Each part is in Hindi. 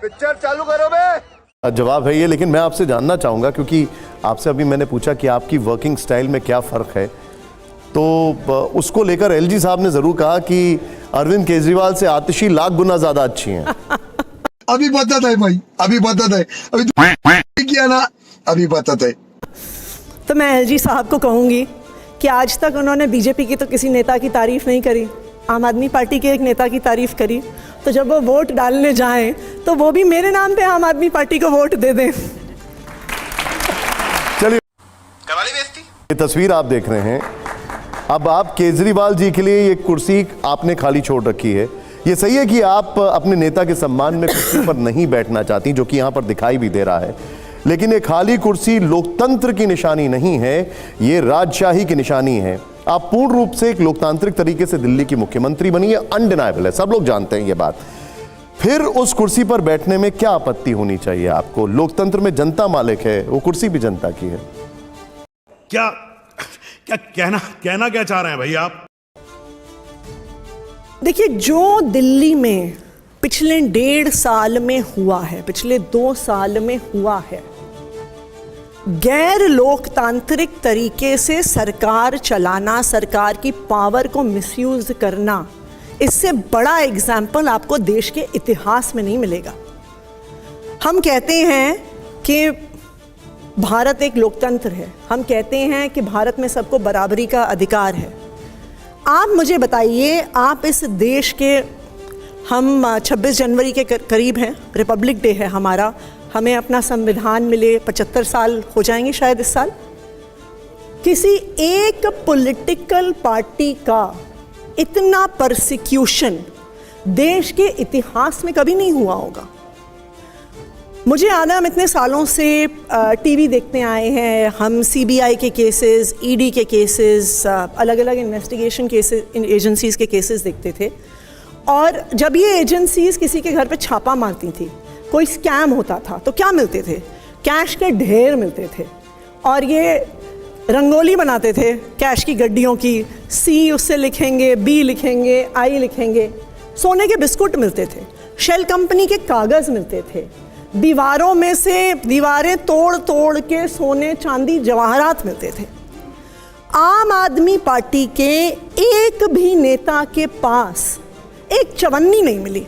पिक्चर चालू करो बे। जवाब है ये, लेकिन मैं आपसे जानना चाहूँगा, क्योंकि आपसे अभी मैंने पूछा कि आपकी वर्किंग स्टाइल में क्या फ़र्क है, तो उसको लेकर एलजी साहब ने ज़रूर कहा कि अरविंद केजरीवाल से आतिशी लाख गुना ज़्यादा अच्छी हैं। अभी बताता है भाई, अभी बताता है, अभी किया ना, अभी बताता है। तो मैं एलजी साहब को कहूँगी कि आज तक उन्होंने बीजेपी की तो किसी नेता की तारीफ़ नहीं करी, आम आदमी पार्टी के एक नेता की तारीफ़ करी, तो जब वो वोट डालने जाएं तो वो भी मेरे नाम पे आम आदमी पार्टी को वोट दे दें। चलिए, करवा ली बेइज्जती। ये तस्वीर आप देख रहे हैं, अब आप केजरीवाल जी के लिए ये कुर्सी आपने खाली छोड़ रखी है। ये सही है कि आप अपने नेता के सम्मान में कुर्सी पर नहीं बैठना चाहती, जो कि यहाँ पर दिखाई भी दे रहा है, लेकिन ये खाली कुर्सी लोकतंत्र की निशानी नहीं है, ये राजशाही की निशानी है। आप पूर्ण रूप से एक लोकतांत्रिक तरीके से दिल्ली की मुख्यमंत्री बनी है, अनडिनाइबल है, सब लोग जानते हैं ये बात। फिर उस कुर्सी पर बैठने में क्या आपत्ति होनी चाहिए आपको? लोकतंत्र में जनता मालिक है, वो कुर्सी भी जनता की है। क्या क्या कहना क्या चाह रहे हैं भाई आप? देखिए, जो दिल्ली में पिछले 1.5 साल में हुआ है, पिछले 2 साल में हुआ है, गैर लोकतांत्रिक तरीके से सरकार चलाना, सरकार की पावर को मिसयूज करना, इससे बड़ा एग्जाम्पल आपको देश के इतिहास में नहीं मिलेगा। हम कहते हैं कि भारत एक लोकतंत्र है, हम कहते हैं कि भारत में सबको बराबरी का अधिकार है। आप मुझे बताइए, आप इस देश के, हम 26 जनवरी के करीब हैं, रिपब्लिक डे है हमारा, हमें अपना संविधान मिले 75 साल हो जाएंगे शायद इस साल। किसी एक पॉलिटिकल पार्टी का इतना परसिक्यूशन देश के इतिहास में कभी नहीं हुआ होगा। मुझे याद है, हम इतने सालों से टीवी देखते आए हैं, हम सीबीआई के केसेस, ईडी के केसेस, अलग अलग इन्वेस्टिगेशन केसेस, एजेंसीज के केसेस देखते थे। और जब ये एजेंसीज किसी के घर पे छापा मारती थी, कोई स्कैम होता था, तो क्या मिलते थे? कैश के ढेर मिलते थे, और ये रंगोली बनाते थे कैश की गड्डियों की, सी उससे लिखेंगे, बी लिखेंगे, आई लिखेंगे। सोने के बिस्कुट मिलते थे, शेल कंपनी के कागज़ मिलते थे, दीवारों में से दीवारें तोड़ तोड़ के सोने चांदी जवाहरात मिलते थे। आम आदमी पार्टी के एक भी नेता के पास एक चवन्नी नहीं मिली।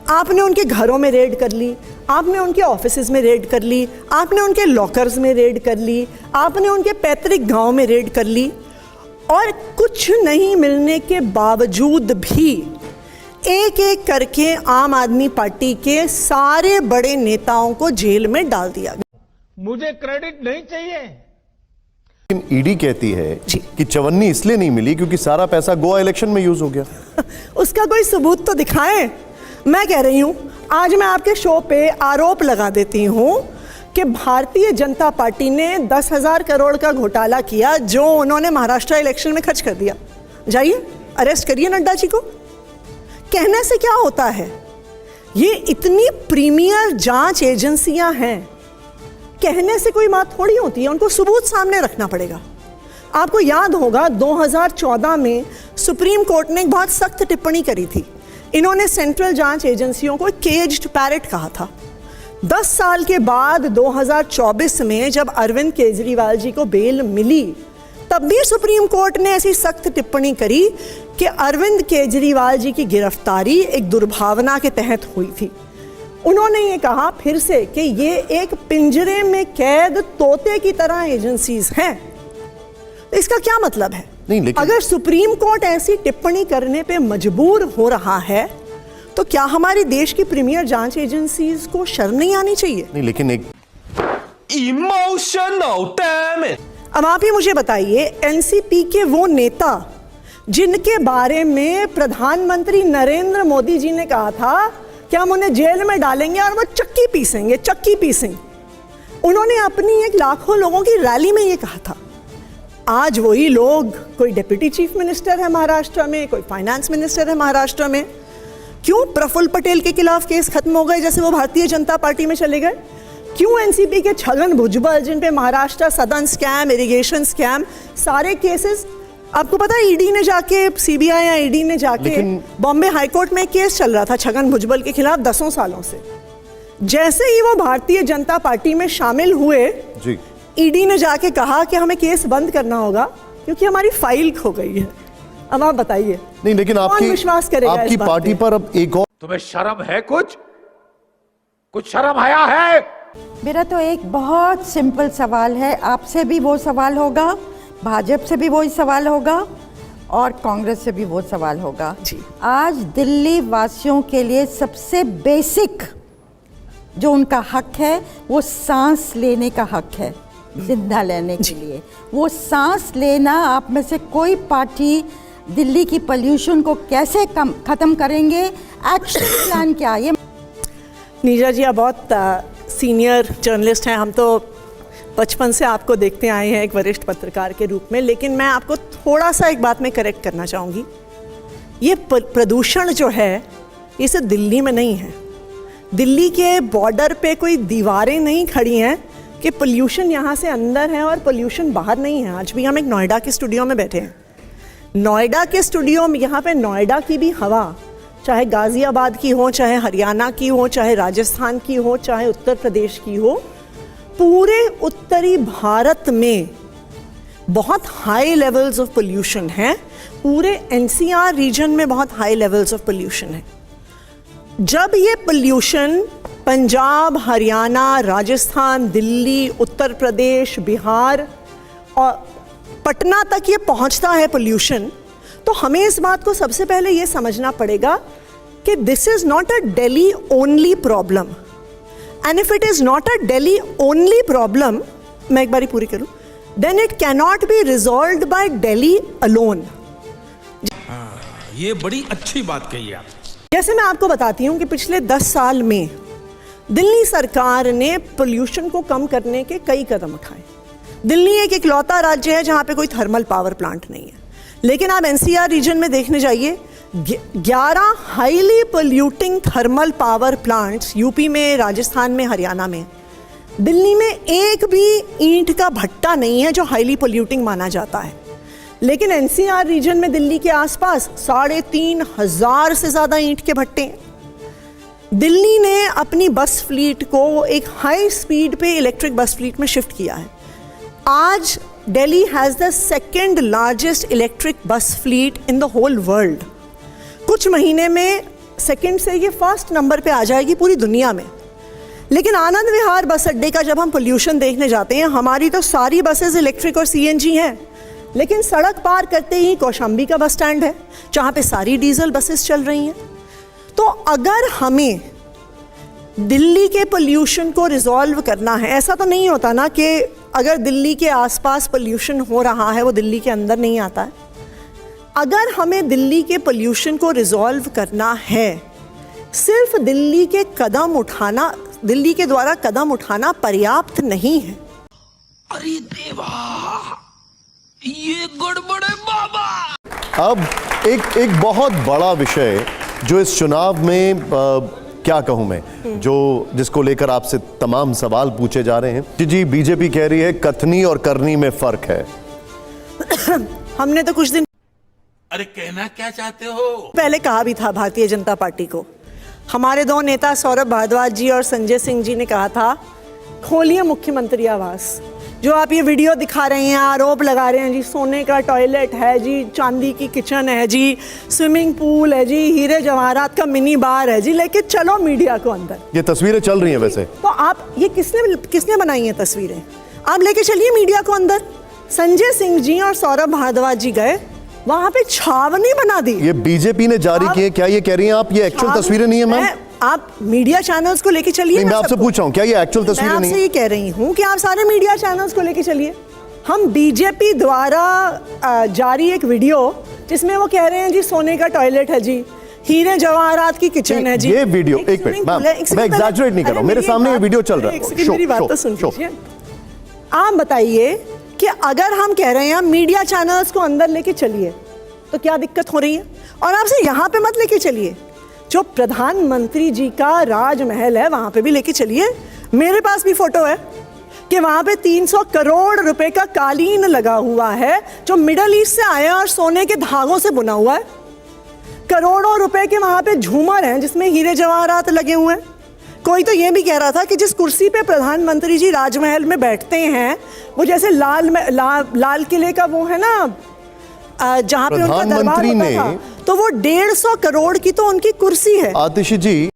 आपने उनके घरों में रेड कर ली, आपने उनके ऑफिसेज में रेड कर ली, आपने उनके लॉकर्स में रेड कर ली, आपने उनके पैतृक गांव में रेड कर ली, और कुछ नहीं मिलने के बावजूद भी एक एक करके आम आदमी पार्टी के सारे बड़े नेताओं को जेल में डाल दिया गया। मुझे क्रेडिट नहीं चाहिए। लेकिन ईडी कहती है कि चवन्नी इसलिए नहीं मिली क्योंकि सारा पैसा गोवा इलेक्शन में यूज हो गया। उसका कोई सबूत तो दिखाएं। मैं कह रही हूं, आज मैं आपके शो पे आरोप लगा देती हूं कि भारतीय जनता पार्टी ने 10,000 करोड़ का घोटाला किया, जो उन्होंने महाराष्ट्र इलेक्शन में खर्च कर दिया। जाइए अरेस्ट करिए नड्डा जी को। कहने से क्या होता है? ये इतनी प्रीमियर जांच एजेंसियां हैं, कहने से कोई बात थोड़ी होती है, उनको सबूत सामने रखना पड़ेगा। आपको याद होगा 2014 में सुप्रीम कोर्ट ने एक बहुत सख्त टिप्पणी करी थी। इन्होंने सेंट्रल जांच एजेंसियों को केज्ड पैरेट कहा था। 10 साल के बाद 2024 में जब अरविंद केजरीवाल जी को बेल मिली, तब भी सुप्रीम कोर्ट ने ऐसी सख्त टिप्पणी करी कि अरविंद केजरीवाल जी की गिरफ्तारी एक दुर्भावना के तहत हुई थी। उन्होंने ये कहा फिर से कि ये एक पिंजरे में कैद तोते की तरह एजेंसीज हैं। तो इसका क्या मतलब है? नहीं, लेकिन अगर सुप्रीम कोर्ट ऐसी टिप्पणी करने पे मजबूर हो रहा है, तो क्या हमारे देश की प्रीमियर जांच एजेंसीज को शर्म नहीं आनी चाहिए? नहीं, लेकिन एक इमोशनल डैम इट। अब आप ही मुझे बताइए, एनसीपी के वो नेता जिनके बारे में प्रधानमंत्री नरेंद्र मोदी जी ने कहा था कि हम उन्हें जेल में डालेंगे और वो चक्की पीसेंगे, उन्होंने अपनी एक लाखों लोगों की रैली में ये कहा था। आज वही लोग, कोई डिप्टी चीफ मिनिस्टर है महाराष्ट्र में, कोई फाइनेंस मिनिस्टर है महाराष्ट्र में। क्यों प्रफुल्ल पटेल के खिलाफ केस खत्म हो गए जैसे वो भारतीय जनता पार्टी में चले गए? क्यों एनसीपी के छगन भुजबल, जिन पे महाराष्ट्र सदन स्कैम, इरिगेशन स्कैम, सारे केसेस, आपको पता है ईडी ने जाके, सीबीआई या ईडी ने जाके बॉम्बे हाईकोर्ट में केस चल रहा था छगन भुजबल के खिलाफ 10 सालों से। जैसे ही वो भारतीय जनता पार्टी में शामिल हुए, जी, ईडी ने जाके कहा कि हमें केस बंद करना होगा क्योंकि हमारी फाइल खो गई है। अब आप बताइए, नहीं लेकिन कौन विश्वास करेगा आपकी इस बात पार्टी पे? पर अब एक और तुम्हें शर्म है? कुछ शर्म आया है? मेरा तो एक बहुत सिंपल सवाल है, आपसे भी वो सवाल होगा, भाजपा से भी वही सवाल होगा और कांग्रेस से भी वो सवाल होगा जी। आज दिल्ली वासियों के लिए सबसे बेसिक जो उनका हक है वो सांस लेने का हक है, जिंदा लेने के लिए। वो सांस लेना, आप में से कोई पार्टी दिल्ली की पोल्यूशन को कैसे खत्म करेंगे, एक्शन प्लान क्या? ये नीरजा जी, आप बहुत सीनियर जर्नलिस्ट हैं, हम तो बचपन से आपको देखते आए हैं एक वरिष्ठ पत्रकार के रूप में, लेकिन मैं आपको थोड़ा सा एक बात में करेक्ट करना चाहूँगी। ये प्रदूषण जो है ये सिर्फ दिल्ली में नहीं है। दिल्ली के बॉर्डर पे कोई दीवारें नहीं खड़ी हैं कि पोल्यूशन यहाँ से अंदर है और पोल्यूशन बाहर नहीं है। आज भी हम एक नोएडा के स्टूडियो में बैठे हैं, नोएडा के स्टूडियो में, यहाँ पे नोएडा की भी हवा, चाहे गाजियाबाद की हो, चाहे हरियाणा की हो, चाहे राजस्थान की हो, चाहे उत्तर प्रदेश की हो, पूरे उत्तरी भारत में बहुत हाई लेवल्स ऑफ पोल्यूशन हैं। पूरे एनसीआर रीजन में बहुत हाई लेवल्स ऑफ पोल्यूशन है। जब ये पोल्यूशन पंजाब, हरियाणा, राजस्थान, दिल्ली, उत्तर प्रदेश, बिहार और पटना तक ये पहुंचता है पोल्यूशन, तो हमें इस बात को सबसे पहले ये समझना पड़ेगा कि this is not a Delhi only problem, and if it is not a Delhi only problem, मैं एक बारी पूरी करूं, then it cannot be resolved by Delhi alone. ये बड़ी अच्छी बात कही आप। जैसे मैं आपको बताती हूँ कि पिछले 10 साल में दिल्ली सरकार ने पोल्यूशन को कम करने के कई कदम उठाए। दिल्ली एक इकलौता राज्य है जहाँ पे कोई थर्मल पावर प्लांट नहीं है, लेकिन आप एनसीआर रीजन में देखने जाइए, 11 highly polluting thermal power plants UP में, राजस्थान में, हरियाणा में। दिल्ली में एक भी ईंट का भट्टा नहीं है जो हाईली पोल्यूटिंग माना जाता है, लेकिन एनसीआर रीजन में दिल्ली के आसपास 3,500 से ज़्यादा ईंट के भट्टे हैं। दिल्ली ने अपनी बस फ्लीट को एक हाई स्पीड पे इलेक्ट्रिक बस फ्लीट में शिफ्ट किया है। आज Delhi has the second largest electric bus fleet in the whole world. कुछ महीने में सेकेंड से ये फर्स्ट नंबर पे आ जाएगी पूरी दुनिया में। लेकिन आनंद विहार बस अड्डे का जब हम पोल्यूशन देखने जाते हैं, हमारी तो सारी बसेस इलेक्ट्रिक और सीएनजी हैं, लेकिन सड़क पार करते ही कौशाम्बी का बस स्टैंड है जहाँ पे सारी डीजल बसेस चल रही हैं। तो अगर हमें दिल्ली के पोल्यूशन को रिजॉल्व करना है, ऐसा तो नहीं होता ना कि अगर दिल्ली के आसपास पोल्यूशन हो रहा है वो दिल्ली के अंदर नहीं आता है। अगर हमें दिल्ली के पोल्यूशन को रिजॉल्व करना है, सिर्फ दिल्ली के द्वारा कदम उठाना पर्याप्त नहीं है। अरे देवा, ये गड़बड़ है बाबा। अब एक बहुत बड़ा विषय जो इस चुनाव में क्या कहूं मैं, जिसको लेकर आपसे तमाम सवाल पूछे जा रहे हैं। जी, बीजेपी कह रही है कथनी और करनी में फर्क है। हमने तो कुछ दिन अरे कहना क्या चाहते हो? पहले कहा भी था भारतीय जनता पार्टी को। हमारे 2 नेता सौरभ भारद्वाज जी और संजय सिंह जी ने कहा था, खोलिए मुख्यमंत्री आवास। जो आप ये वीडियो दिखा रहे हैं, आरोप लगा रहे हैं जी, सोने का टॉयलेट है जी, चांदी की किचन है जी, स्विमिंग पूल है जी, हीरे जवाहरात का मिनी बार है जी, लेके चलो मीडिया को अंदर। ये तस्वीरें चल रही हैं वैसे, तो आप ये किसने बनाई हैं तस्वीरें? आप लेके चलिए मीडिया को अंदर। संजय सिंह जी और सौरभ भारद्वाज जी गए, वहां पे छावनी बना दी। ये बीजेपी ने जारी किए। क्या ये कह रही हैं आप ये एक्चुअल तस्वीरें नहीं है मैम? आप मीडिया चैनल्स को लेके चलिए। मैं आपसे पूछ रहा हूं क्या ये एक्चुअल तस्वीरें नहीं है? मैं आपसे ये कह रही हूं कि आप सारे मीडिया चैनल्स को लेके चलिए। हम बीजेपी द्वारा जारी एक वीडियो जिसमें वो कह रहे हैं जी सोने का टॉयलेट है जी, हीरे जवाहरात की किचन है जी। ये वीडियो एक मिनट मैम, मैं एग्जैजरेट नहीं कर रहा हूं, मेरे सामने ये वीडियो चल रहा है। मेरी बात तो सुन लीजिए। आप बताइए कि अगर हम कह रहे हैं मीडिया चैनल्स को अंदर लेके चलिए तो क्या दिक्कत हो रही है? और आपसे यहाँ पे मत लेके चलिए, जो प्रधानमंत्री जी का राजमहल है वहां पे भी लेके चलिए। मेरे पास भी फोटो है कि वहां पे 300 करोड़ रुपए का कालीन लगा हुआ है जो मिडल ईस्ट से आया और सोने के धागों से बुना हुआ है। करोड़ों रुपए के वहां पे झूमर हैं जिसमें हीरे जवाहरात लगे हुए हैं। कोई तो ये भी कह रहा था कि जिस कुर्सी पे प्रधानमंत्री जी राजमहल में बैठते हैं वो जैसे लाल किले का वो है ना जहाँ पे उनका दरबार प्रधानमंत्री होता ने था, तो वो 150 करोड़ की तो उनकी कुर्सी है। आतिशी जी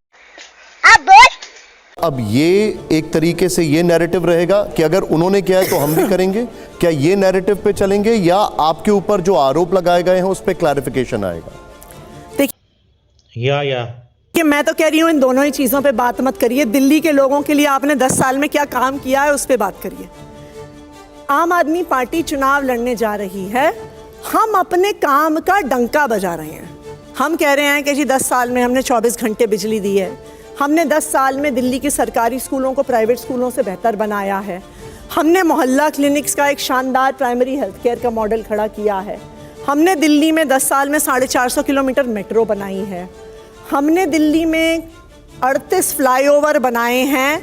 अब ये एक तरीके से ये नैरेटिव रहेगा कि अगर उन्होंने किया है तो हम भी करेंगे, क्या ये नैरेटिव पे चलेंगे या आपके ऊपर जो आरोप लगाए गए हैं उस पे क्लैरिफिकेशन आएगा? या कि मैं तो कह रही हूँ इन दोनों ही चीज़ों पे बात मत करिए। दिल्ली के लोगों के लिए आपने 10 साल में क्या काम किया है उस पे बात करिए। आम आदमी पार्टी चुनाव लड़ने जा रही है, हम अपने काम का डंका बजा रहे हैं। हम कह रहे हैं कि जी 10 साल में हमने 24 घंटे बिजली दी है, हमने 10 साल में दिल्ली के सरकारी स्कूलों को प्राइवेट स्कूलों से बेहतर बनाया है, हमने मोहल्ला क्लिनिक्स का एक शानदार प्राइमरी हेल्थ केयर का मॉडल खड़ा किया है, हमने दिल्ली में 10 साल में 450 किलोमीटर मेट्रो बनाई है, हमने दिल्ली में 38 फ्लाईओवर बनाए हैं,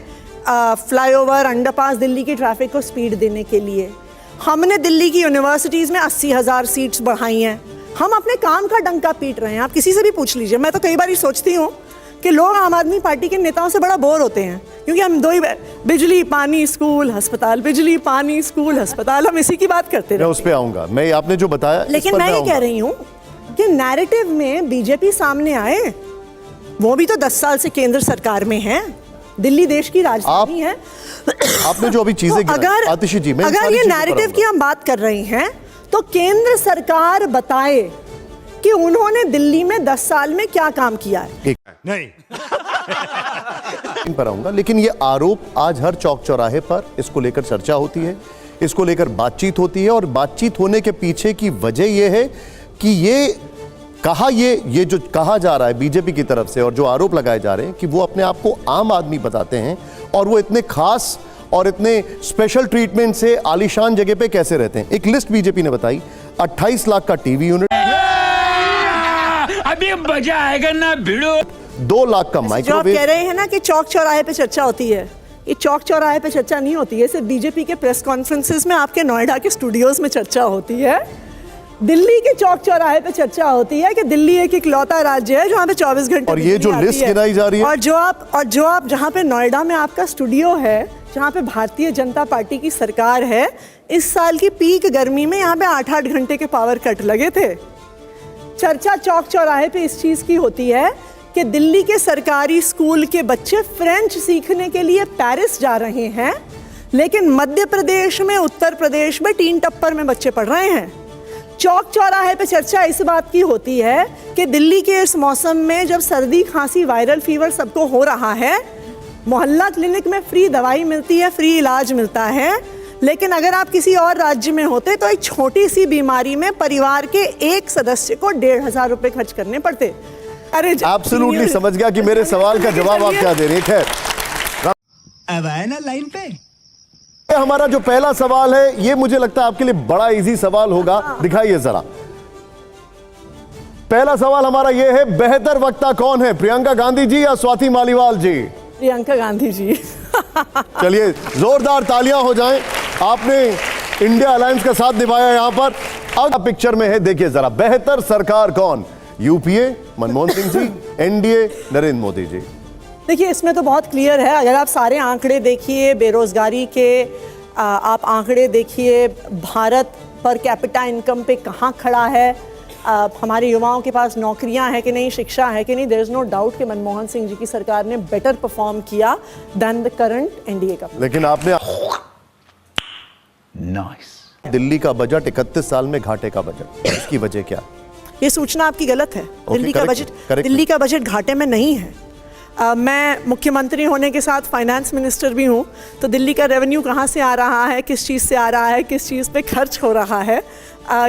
फ्लाईओवर अंडरपास दिल्ली की ट्रैफिक को स्पीड देने के लिए, हमने दिल्ली की यूनिवर्सिटीज़ में 80,000 सीट्स बढ़ाई हैं। हम अपने काम का डंका पीट रहे हैं। आप किसी से भी पूछ लीजिए। मैं तो कई बार सोचती हूँ कि लोग आम आदमी पार्टी के नेताओं से बड़ा बोर होते हैं, क्योंकि हम दो ही बिजली पानी स्कूल अस्पताल, बिजली पानी स्कूल अस्पताल, हम इसी की बात करते मैं उस पे आऊंगा, मैं आपने जो बताया लेकिन मैं ये कह रही हूँ कि नैरेटिव में बीजेपी सामने आए, वो भी तो 10 साल से केंद्र सरकार में है, दिल्ली देश की राजधानी है। आपने जो अभी चीजें तो आतिशी जी, अगर ये नैरेटिव की हम बात कर रहे हैं तो केंद्र सरकार बताए कि उन्होंने दिल्ली में 10 साल में क्या काम किया है। नहीं पर आऊंगा, लेकिन ये आरोप आज हर चौक चौराहे पर इसको लेकर चर्चा होती है, इसको लेकर बातचीत होती है, और बातचीत होने के पीछे की वजह यह है कि ये जो कहा जा रहा है बीजेपी की तरफ से और जो आरोप लगाए जा रहे हैं कि वो अपने आप को आम आदमी बताते हैं और वो इतने खास और इतने स्पेशल ट्रीटमेंट से आलीशान जगह पे कैसे रहते हैं। एक लिस्ट बीजेपी ने बताई, 28 लाख का टीवी यूनिट, अभी मजा आएगा ना भिड़ो, 2 लाख का जो आप माइक्रोवेव। कह रहे हैं ना कि चौक चौराहे पे चर्चा होती है, ये चौक चौराहे पे चर्चा नहीं होती है, सिर्फ बीजेपी के प्रेस कॉन्फ्रेंसेस में आपके नोएडा के स्टूडियोज में चर्चा होती है। दिल्ली के चौक चौराहे पे चर्चा होती है कि दिल्ली एक इकलौता राज्य है जहाँ पे 24 घंटे और ये जो बिजली लिस्ट आती है। गिनाई जा रही है, और जो आप जहाँ पे नोएडा में आपका स्टूडियो है, जहाँ पे भारतीय जनता पार्टी की सरकार है, इस साल की पीक गर्मी में यहाँ पे 8-8 घंटे के पावर कट लगे थे। चर्चा चौक चौराहे पे इस चीज की होती है कि दिल्ली के सरकारी स्कूल के बच्चे फ्रेंच सीखने के लिए पेरिस जा रहे हैं, लेकिन मध्य प्रदेश में, उत्तर प्रदेश में टीन टप्पर में बच्चे पढ़ रहे हैं। चौक चौराहे पे चर्चा इस बात की होती है कि दिल्ली के इस मौसम में जब सर्दी खांसी वायरल फीवर सबको हो रहा है, मोहल्ला क्लिनिक में फ्री दवाई मिलती है, फ्री इलाज मिलता है, लेकिन अगर आप किसी और राज्य में होते तो एक छोटी सी बीमारी में परिवार के एक सदस्य को 1,500 रुपए खर्च करने पड़ते। अरे एब्सोल्युटली समझ गया कि मेरे सवाल का जवाब आप क्या दे रहे हैं। खैर, अब आए ना लाइन पे। हमारा जो पहला सवाल है ये मुझे लगता है आपके लिए बड़ा इजी सवाल होगा, दिखाइए जरा। पहला सवाल हमारा ये है, बेहतर वक्ता कौन है, प्रियंका गांधी जी या स्वाति मालीवाल जी? प्रियंका गांधी जी। चलिए जोरदार तालियां हो जाएं, आपने इंडिया अलायंस का साथ निभाया यहां पर। अब पिक्चर में है, देखिए जरा, बेहतर सरकार कौन, यूपीए मनमोहन सिंह जी, एनडीए नरेंद्र मोदी जी? देखिए इसमें तो बहुत क्लियर है, अगर आप सारे आंकड़े देखिए, बेरोजगारी के आप आंकड़े देखिए, भारत पर कैपिटा इनकम पे कहाँ खड़ा है, हमारे युवाओं के पास नौकरियां हैं कि नहीं, शिक्षा है कि नहीं, देयर इज नो डाउट कि मनमोहन सिंह जी की सरकार ने बेटर परफॉर्म किया देन द करंट एनडीए का। लेकिन आपने दिल्ली का बजट 31 साल में घाटे का बजट, इसकी वजह क्या? ये सूचना आपकी गलत है। correct दिल्ली का बजट घाटे में नहीं है। मैं मुख्यमंत्री होने के साथ फाइनेंस मिनिस्टर भी हूँ, तो दिल्ली का रेवेन्यू कहाँ से आ रहा है, किस चीज़ से आ रहा है, किस चीज़ पे खर्च हो रहा है,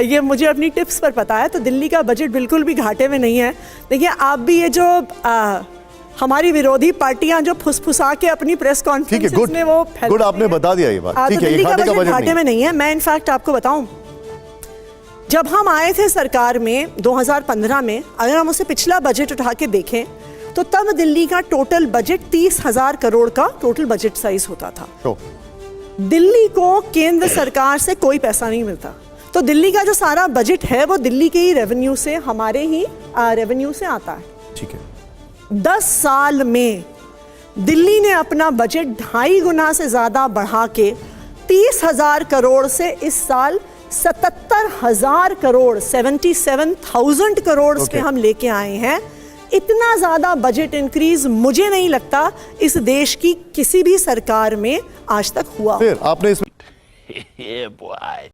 ये मुझे अपनी टिप्स पर पता है। तो दिल्ली का बजट बिल्कुल भी घाटे में नहीं है। देखिए आप भी ये जो हमारी विरोधी पार्टियां जो फुसफुसा के अपनी प्रेस कॉन्फ्रेंस में वो गुड आपने बता दिया ये बात, ठीक है, दिल्ली का बजट घाटे नहीं में नहीं है। मैं इनफैक्ट आपको बताऊं, जब हम आए थे सरकार में 2015 में, अगर हम उसे पिछला बजट उठा के देखें तो तब दिल्ली का टोटल बजट 30,000 करोड़ का टोटल बजट साइज होता था। दिल्ली को केंद्र सरकार से कोई पैसा नहीं मिलता, तो दिल्ली का जो सारा बजट है वो दिल्ली के ही रेवेन्यू से, हमारे ही रेवेन्यू से आता है। ठीक है। 10 साल में दिल्ली ने अपना बजट 2.5 गुना से ज्यादा बढ़ा के 30,000 करोड़ से इस साल 77,000 करोड़ 77,000 करोड़ पे हम लेके आए हैं। इतना ज्यादा बजट इंक्रीज मुझे नहीं लगता इस देश की किसी भी सरकार में आज तक हुआ। फिर आपने इसमें